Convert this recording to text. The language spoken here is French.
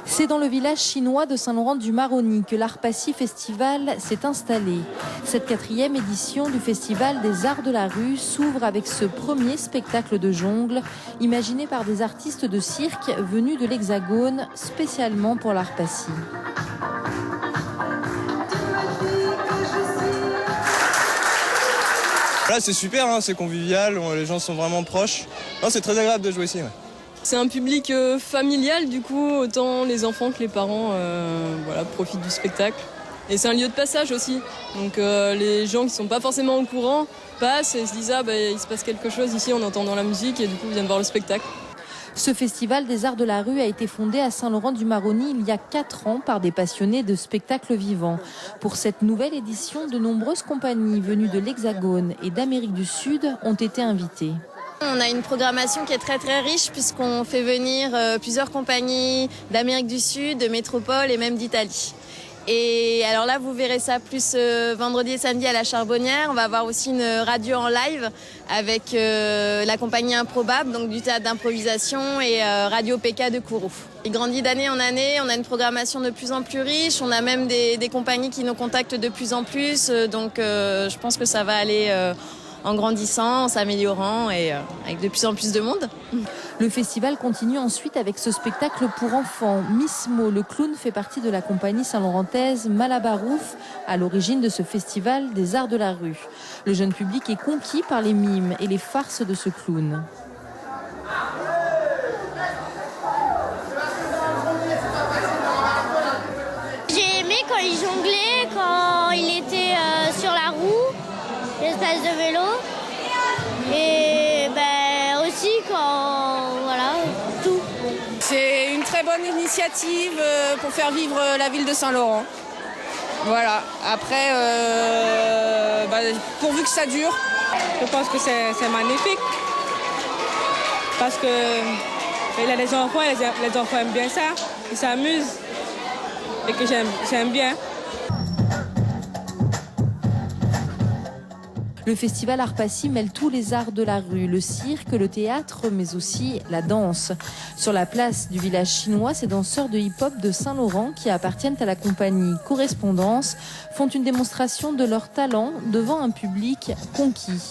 C'est dans le village chinois de Saint-Laurent-du-Maroni que l'Arpassi Festival s'est installé. Cette 4e édition du Festival des Arts de la Rue s'ouvre avec ce premier spectacle de jongle, imaginé par des artistes de cirque venus de l'Hexagone, spécialement pour l'Arpassi. Là c'est super, hein, c'est convivial, les gens sont vraiment proches. C'est très agréable de jouer ici. Ouais. C'est un public familial, du coup, autant les enfants que les parents profitent du spectacle. Et c'est un lieu de passage aussi. Donc les gens qui ne sont pas forcément au courant passent et se disent il se passe quelque chose ici en entendant la musique et du coup viennent voir le spectacle. Ce festival des Arts de la Rue a été fondé à Saint-Laurent-du-Maroni il y a 4 ans par des passionnés de spectacles vivants. Pour cette nouvelle édition, de nombreuses compagnies venues de l'Hexagone et d'Amérique du Sud ont été invitées. On a une programmation qui est très très riche puisqu'on fait venir plusieurs compagnies d'Amérique du Sud, de métropole et même d'Italie. Et alors là, vous verrez ça plus vendredi et samedi à la Charbonnière. On va avoir aussi une radio en live avec la compagnie Improbable, donc du théâtre d'improvisation, et Radio PK de Kourou. Il grandit d'année en année, on a une programmation de plus en plus riche, on a même des compagnies qui nous contactent de plus en plus, donc je pense que ça va aller en grandissant, en s'améliorant et avec de plus en plus de monde. Le festival continue ensuite avec ce spectacle pour enfants. Miss Mo, le clown, fait partie de la compagnie saint-laurentaise Malabarouf, à l'origine de ce festival des Arts de la Rue. Le jeune public est conquis par les mimes et les farces de ce clown. J'ai aimé quand il jonglait, quand il était sur la roue, l'espèce de vélo, et aussi quand, tout. C'est une très bonne initiative pour faire vivre la ville de Saint-Laurent. Voilà, après, pourvu que ça dure, je pense que c'est magnifique. Parce que les enfants aiment bien ça, ils s'amusent et que j'aime bien. Le festival Arpassi mêle tous les arts de la rue, le cirque, le théâtre, mais aussi la danse. Sur la place du village chinois, ces danseurs de hip-hop de Saint-Laurent, qui appartiennent à la compagnie Correspondance, font une démonstration de leur talent devant un public conquis.